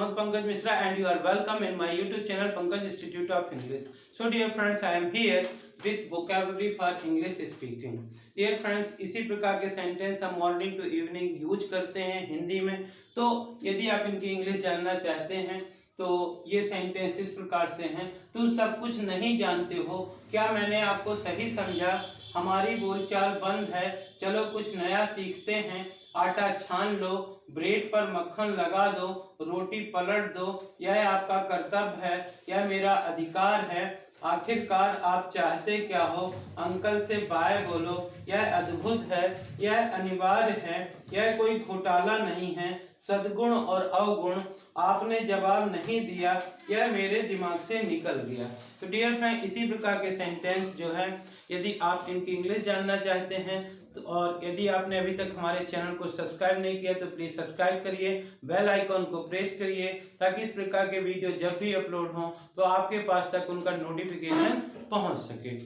Pramod Pankaj Mishra and you are welcome in my YouTube channel Pankaj Institute of English. So dear friends, I am here with vocabulary for English speaking. Dear friends, इसी प्रकार के sentence हम morning to evening use करते हैं हिंदी में। तो यदि आप इनकी इंग्लिश जानना चाहते हैं तो ये सेंटेंस इस प्रकार से हैं। तुम सब कुछ नहीं जानते हो, क्या मैंने आपको सही समझा? हमारी बोलचाल बंद है, चलो कुछ नया सीखते हैं। आटा छान लो, ब्रेड पर मक्खन लगा दो, रोटी पलट दो। यह आपका कर्तव्य है, यह मेरा अधिकार है। आखिरकार आप चाहते क्या हो? अंकल से बाय बोलो। यह अद्भुत है, यह अनिवार्य है, यह कोई घोटाला नहीं है। सद्गुण और अवगुण, आपने जवाब नहीं दिया, यह मेरे दिमाग से निकल गया। तो डियर फ्रेंड, इसी प्रकार के सेंटेंस जो है, यदि आप इनकी इंग्लिश जानना चाहते हैं तो और यदि आपने अभी तक हमारे चैनल को सब्सक्राइब नहीं किया तो प्लीज सब्सक्राइब करिए, बेल आइकॉन को प्रेस करिए ताकि इस प्रकार के वीडियो जब भी अपलोड हों तो आपके पास तक उनका नोटिफिकेशन पहुंच सके।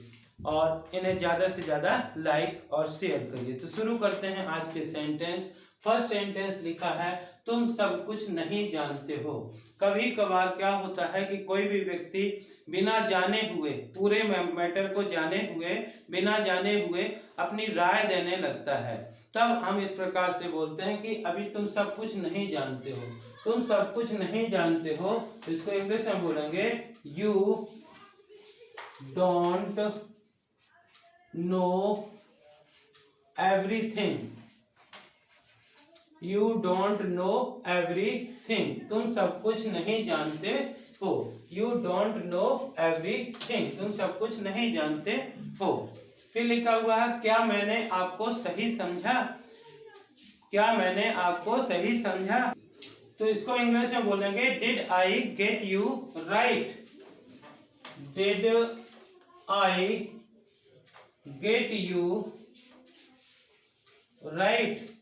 और इन्हें ज्यादा से ज्यादा लाइक और शेयर करिए। तो शुरू करते हैं आज के सेंटेंस। फर्स्ट सेंटेंस लिखा है, तुम सब कुछ नहीं जानते हो। कभी कभार क्या होता है कि कोई भी व्यक्ति बिना जाने हुए, पूरे मैटर को जाने हुए, बिना जाने हुए अपनी राय देने लगता है। तब हम इस प्रकार से बोलते हैं कि अभी तुम सब कुछ नहीं जानते हो। तुम सब कुछ नहीं जानते हो, इसको इंग्लिश में बोलेंगे you don't know everything. You don't know everything, तुम सब कुछ नहीं जानते हो। यू डोंट नो एवरीथिंग, तुम सब कुछ नहीं जानते हो। फिर लिखा हुआ है, क्या मैंने आपको सही समझा? क्या मैंने आपको सही समझा? तो इसको इंग्लिश में बोलेंगे did I get you right. Did I get you right.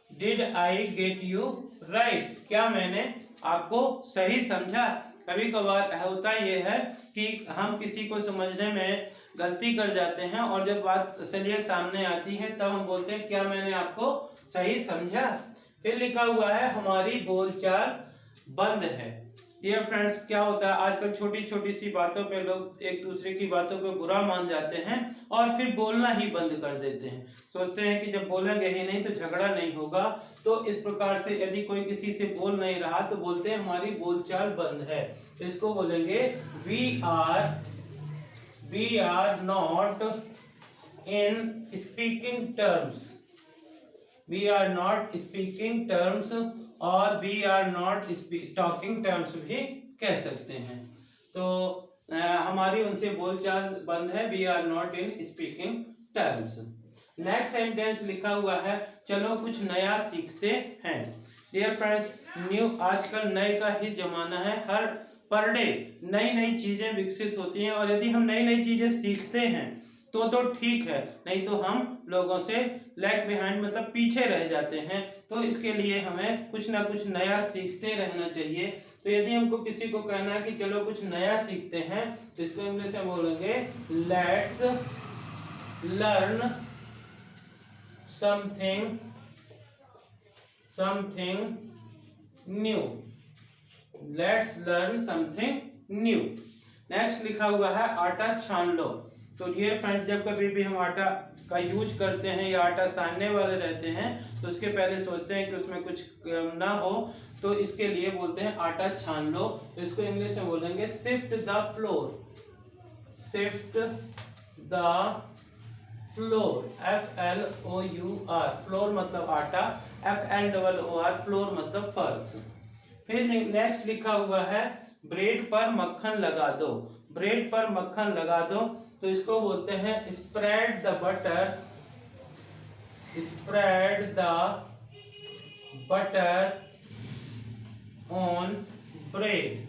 Did I get you right, क्या मैंने आपको सही समझा? कभी कभार होता ये है कि हम किसी को समझने में गलती कर जाते हैं और जब बात असलियत सामने आती है तब हम बोलते हैं क्या मैंने आपको सही समझा। फिर लिखा हुआ है, हमारी बोलचाल बंद है। डियर फ्रेंड्स, क्या होता है आजकल छोटी छोटी सी बातों पे लोग एक दूसरे की बातों को बुरा मान जाते हैं और फिर बोलना ही बंद कर देते हैं। सोचते हैं कि जब बोलेंगे ही नहीं तो झगड़ा नहीं होगा। तो इस प्रकार से यदि कोई किसी से बोल नहीं रहा तो बोलते हैं हमारी बोलचाल बंद है। इसको बोलेंगे we are not in speaking terms. We are not speaking terms और we are not talking terms भी कह सकते हैं। तो हमारी उनसे बोलचाल बंद है, we are not in speaking terms. Next sentence लिखा हुआ है, चलो कुछ नया सीखते हैं। डियर फ्रेंड्स, न्यू, आजकल नए का ही जमाना है। हर पर डे नई नई चीजें विकसित होती हैं और यदि हम नई नई चीजें सीखते हैं तो ठीक है, नहीं तो हम लोगों से लैग बिहाइंड मतलब पीछे रह जाते हैं। तो इसके लिए हमें कुछ ना कुछ नया सीखते रहना चाहिए। तो यदि हमको किसी को कहना है कि चलो कुछ नया सीखते हैं तो इसको इंग्लिश में बोलेंगे let's learn something new. Let's learn something new. Next लिखा हुआ है, आटा छान लो। तो डियर फ्रेंड्स, जब कभी भी हम आटा का यूज करते हैं या आटा सानने वाले रहते हैं तो उसके पहले सोचते हैं कि उसमें कुछ ना हो, तो इसके लिए बोलते हैं आटा छान लो। तो इसको इंग्लिश में बोलेंगे shift the floor. Shift the floor, FLOUR, floor मतलब आटा, FLOOR, फ्लोर मतलब फर्श। फिर नेक्स्ट लिखा हुआ है, ब्रेड पर मक्खन लगा दो। ब्रेड पर मक्खन लगा दो, तो इसको बोलते हैं spread the butter. Spread the butter on bread.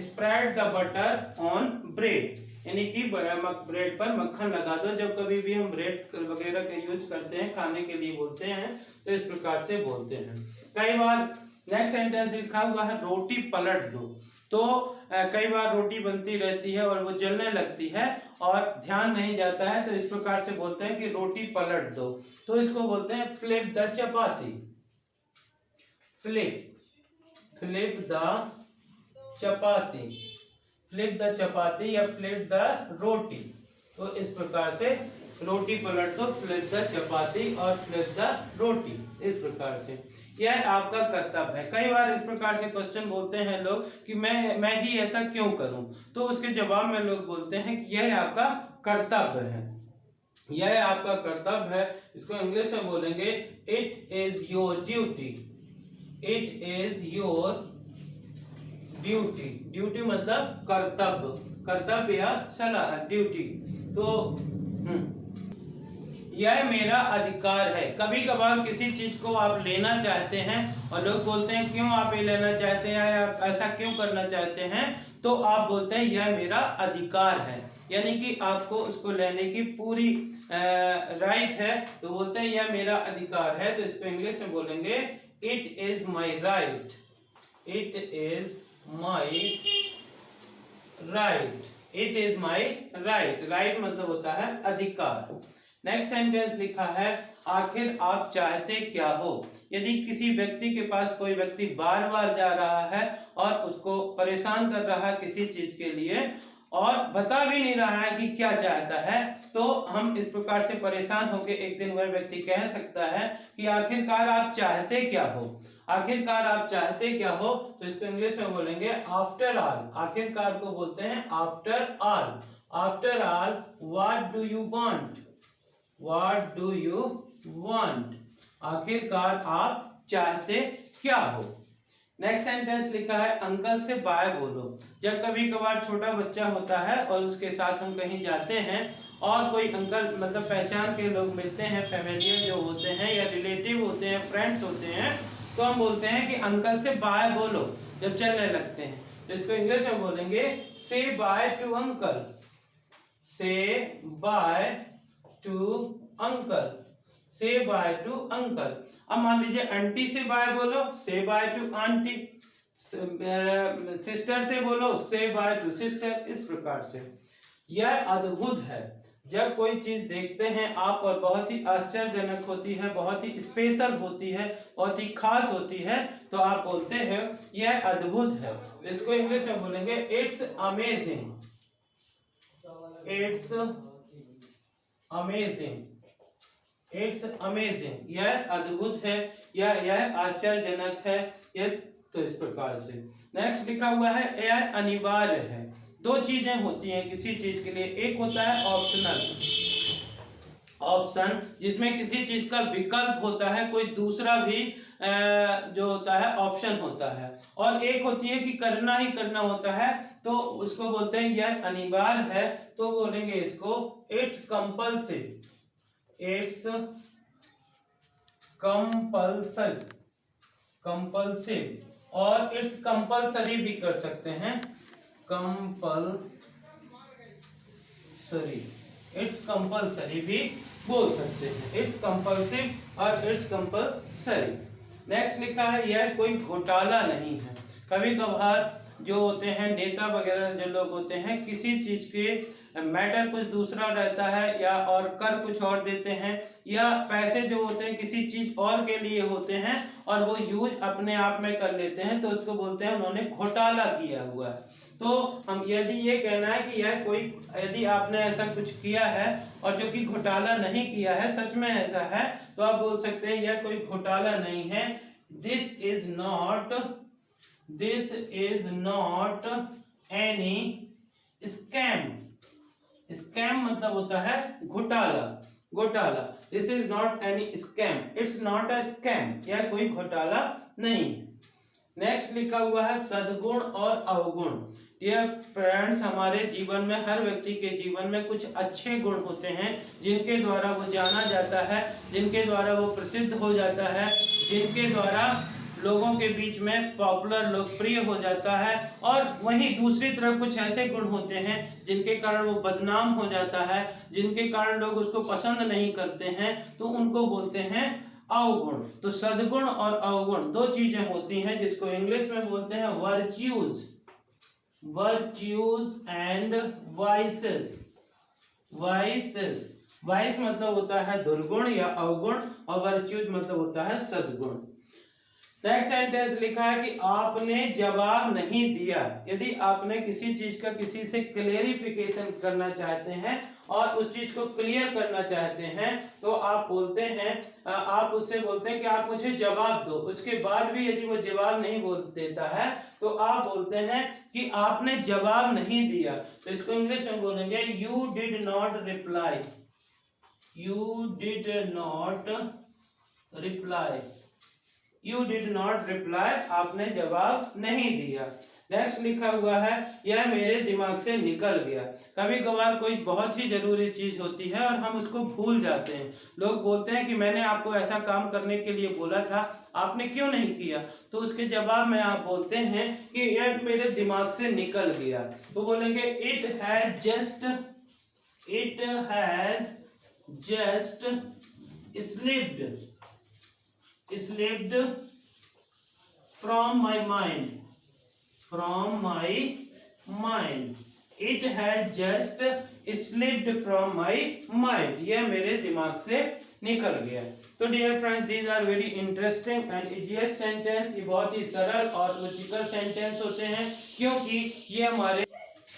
Spread the butter on bread, यानी कि ब्रेड पर मक्खन लगा दो। जब कभी भी हम ब्रेड वगैरह का यूज करते हैं, खाने के लिए बोलते हैं, तो इस प्रकार से बोलते हैं। कई बार नेक्स्ट सेंटेंस लिखा हुआ है, रोटी पलट दो। तो कई बार रोटी बनती रहती है और वो जलने लगती है और ध्यान नहीं जाता है, तो इस प्रकार से बोलते हैं कि रोटी पलट दो। तो इसको बोलते हैं flip the chapati. Flip flip the chapati, flip the chapati या फ्लिप द रोटी। तो इस प्रकार से रोटी पलट दो, फ्लिप द चपाती और फ्लिप द रोटी, इस प्रकार से यह आपका कर्तव्य है। कई बार इस प्रकार से क्वेश्चन बोलते हैं लोग कि मैं ही ऐसा क्यों करूं, तो उसके जवाब में लोग बोलते हैं कि यह आपका कर्तव्य है, यह आपका कर्तव्य है। इसको इंग्लिश में बोलेंगे it is your duty, it is your duty. Duty मतलब कर्तव्य, कर्तव्य या सलाह, ड्यूटी। तो यह मेरा अधिकार है। कभी कभार किसी चीज को आप लेना चाहते हैं और लोग बोलते हैं क्यों आप ये लेना चाहते हैं या ऐसा क्यों करना चाहते हैं, तो आप बोलते हैं यह मेरा अधिकार है, यानी कि आपको उसको लेने की पूरी राइट है। तो बोलते हैं यह मेरा अधिकार है। तो इसको इंग्लिश में बोलेंगे it is my right, it is my right, it is my right. Right मतलब होता है अधिकार। नेक्स्ट सेंटेंस लिखा है आखिर आप चाहते क्या हो। यदि किसी व्यक्ति के पास कोई व्यक्ति बार बार जा रहा है और उसको परेशान कर रहा है किसी चीज के लिए और बता भी नहीं रहा है कि क्या चाहता है, तो हम इस प्रकार से परेशान होकर एक दिन वह व्यक्ति कह सकता है कि आखिरकार आप चाहते क्या हो, आखिरकार आप चाहते क्या हो। तो इसको इंग्लिश में बोलेंगे आफ्टर ऑल। आखिरकार को बोलते हैं after all. After all what do you want, what do you want, आखिरकार आप चाहते क्या हो। नेक्स्ट सेंटेंस लिखा है अंकल से बाय बोलो। जब कभी कभार छोटा बच्चा होता है और उसके साथ हम कहीं जाते हैं और कोई अंकल मतलब पहचान के लोग मिलते हैं, फैमिलियर जो होते हैं या रिलेटिव होते हैं, फ्रेंड्स होते हैं, तो हम बोलते हैं कि अंकल से बाय बोलो जब चलने लगते हैं। तो इसको इंग्लिश में बोलेंगे से बाय टू अंकल, से बाय टू अंकल, से बाय टू अंकल। अब मान लीजिए आंटी से बाय बोलो, say bye to aunty, sister से बोलो, से बाय टू सिस्टर, इस प्रकार से। यह अद्भुत है। जब कोई चीज देखते हैं आप और बहुत ही आश्चर्यजनक होती है, बहुत ही स्पेशल होती है, बहुत ही खास होती है, तो आप बोलते हैं यह अद्भुत है। इसको इंग्लिश में बोलेंगे it's amazing, it's amazing, it's amazing. यह अद्भुत है या यह आश्चर्यजनक है। यस, तो इस प्रकार से। नेक्स्ट लिखा हुआ है यह अनिवार्य है। दो चीजें होती हैं किसी चीज के लिए, एक होता है ऑप्शनल, ऑप्शन जिसमें किसी चीज का विकल्प होता है, कोई दूसरा भी जो होता है ऑप्शन होता है, और एक होती है कि करना ही करना होता है, तो उसको बोलते हैं यह अनिवार्य है। तो बोलेंगे इसको it's compulsory, it's compulsory, compulsive, और इट्स कंपल्सरी भी कर सकते हैं, कंपल्सरी, इट्स कंपल्सरी भी बोल सकते हैं, इट्स कंपल्सिव और इट्स कंपल्सरी। नेक्स्ट लिखा है यह कोई घोटाला नहीं है। कभी कभार जो होते हैं नेता वगैरह जो लोग होते हैं, किसी चीज के मैटर कुछ दूसरा रहता है या और कर कुछ और देते हैं, या पैसे जो होते हैं किसी चीज और के लिए होते हैं और वो यूज अपने आप में कर लेते हैं, तो उसको बोलते हैं उन्होंने घोटाला किया हुआ है। तो हम यदि ये कहना है कि यह कोई, यदि आपने ऐसा कुछ किया है और जो कि घोटाला नहीं किया है, सच में ऐसा है, तो आप बोल सकते हैं यह कोई घोटाला नहीं है, this is not, this is not any scam. Scam मतलब होता है घोटाला, घोटाला। This is not any scam, it's not a scam, यह कोई घोटाला नहीं। नेक्स्ट लिखा हुआ है सद्गुण और अवगुण। डियर फ्रेंड्स, हमारे जीवन में, हर व्यक्ति के जीवन में कुछ अच्छे गुण होते हैं जिनके द्वारा वो जाना जाता है, जिनके द्वारा वो प्रसिद्ध हो जाता है, जिनके द्वारा लोगों के बीच में पॉपुलर, लोकप्रिय हो जाता है। और वहीं दूसरी तरफ कुछ ऐसे गुण होते हैं जिनके कारण वो बदनाम हो जाता है, जिनके कारण लोग उसको पसंद नहीं करते हैं, तो उनको बोलते हैं अवगुण। तो सद्गुण और अवगुण दो चीजें होती हैं जिसको इंग्लिश में बोलते हैं virtues, virtues and vices, vices. Vice मतलब होता है दुर्गुण या अवगुण, और वर्च्यूज मतलब होता है सद्गुण। नेक्स्ट सेंटेंस लिखा है कि आपने जवाब नहीं दिया। यदि आपने किसी चीज का किसी से क्लेरिफिकेशन करना चाहते हैं और उस चीज को क्लियर करना चाहते हैं तो आप बोलते हैं, आप उससे बोलते हैं कि आप मुझे जवाब दो। उसके बाद भी यदि वो जवाब नहीं बोल देता है तो आप बोलते हैं कि आपने जवाब नहीं दिया। तो इसको इंग्लिश में बोलेंगे you did not reply. You did not reply. You did not reply, आपने जवाब नहीं दिया। नेक्स्ट लिखा हुआ है यह मेरे दिमाग से निकल गया। कभी कभार कोई बहुत ही जरूरी चीज होती है और हम उसको भूल जाते हैं। लोग बोलते हैं कि मैंने आपको ऐसा काम करने के लिए बोला था, आपने क्यों नहीं किया? तो उसके जवाब में आप बोलते हैं कि यह मेरे दिमाग से निकल गया। तो बोलेंगे it has just slipped from my mind, it had just slipped from my mind, यह मेरे दिमाग से निकल गया। तो dear friends, these are very interesting and easiest sentence. ये बहुत ही सरल और लॉजिकल सेंटेंस होते हैं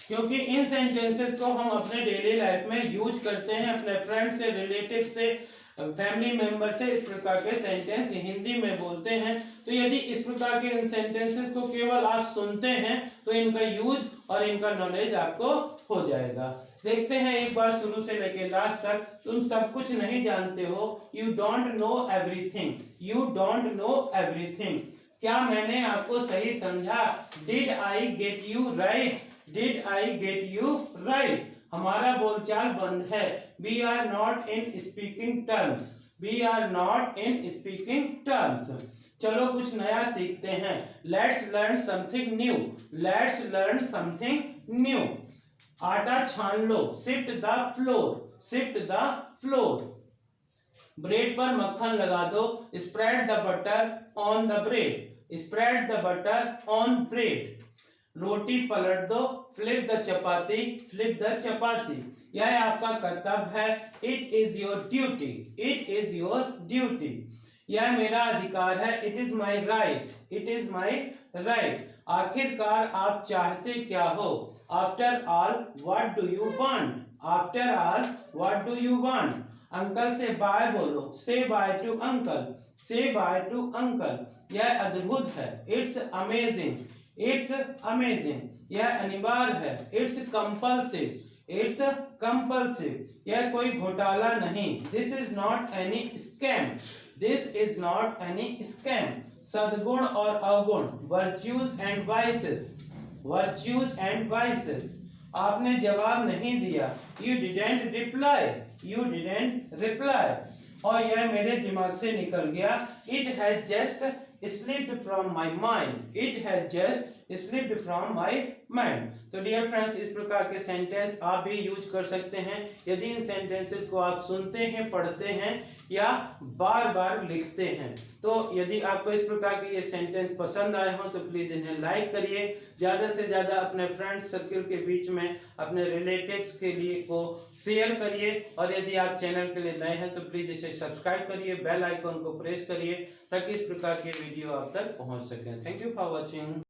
क्योंकि इन सेंटेंसेस को हम अपने डेली लाइफ में यूज करते हैं। अपने फ्रेंड से, रिलेटिव से, फैमिली मेंबर से इस प्रकार के सेंटेंस हिंदी में बोलते हैं। तो यदि इस प्रकार के इन सेंटेंसेस को केवल आप सुनते हैं तो इनका यूज और इनका नॉलेज आपको हो जाएगा। देखते हैं एक बार शुरू से लेकर लास्ट तक। तुम सब कुछ नहीं जानते हो। You don't know everything. You don't know everything. क्या मैंने आपको सही समझा? Did I get you right? Did I get you right? हमारा बोलचाल बंद है। We are not in speaking terms. We are not in speaking terms. चलो कुछ नया सीखते हैं। Let's learn something new. Let's learn something new. आटा छान लो। Sift the flour. Sift the flour. Bread पर मक्खन लगा दो। Spread the butter on the bread. Spread the butter on bread. रोटी पलट दो। Flip the chapati. Flip the chapati. यह आपका कर्तव्य है। It is your duty. It is your duty. यह मेरा अधिकार है। It is my right. It is my right. आखिरकार आप चाहते क्या हो? After all what do you want? After all what do you want? Uncle से बाय बोलो। Say bye to uncle. से बाय टू अंकल। यह अद्भुत है। It's amazing. It's amazing. यह अनिवार्य है। It's compulsive. It's compulsive. यह कोई घोटाला नहीं। This is not any scam. This is not any scam. सद्गुण और अवगुण। Virtues and vices. Virtues and vices. आपने जवाब नहीं दिया। You didn't reply. You didn't reply. और यह मेरे दिमाग से निकल गया। It has just slipped from my mind. It has just slipped from my mind. तो डियर फ्रेंड्स, इस प्रकार के सेंटेंस आप भी यूज कर सकते हैं यदि इन सेंटेंसेस को आप सुनते हैं, पढ़ते हैं या बार बार लिखते हैं। तो यदि आपको इस प्रकार के ये सेंटेंस पसंद आए हों तो प्लीज इन्हें लाइक करिए। ज़्यादा से ज़्यादा अपने फ्रेंड्स सर्किल के बीच में, अपने रिलेटिव्स के लिए को शेयर करिए। और यदि आप चैनल के लिए नए हैं तो प्लीज इसे सब्सक्राइब करिए, बेल आइकन को प्रेस करिए ताकि इस प्रकार के वीडियो आप तक पहुंच सकें। Thank you for watching.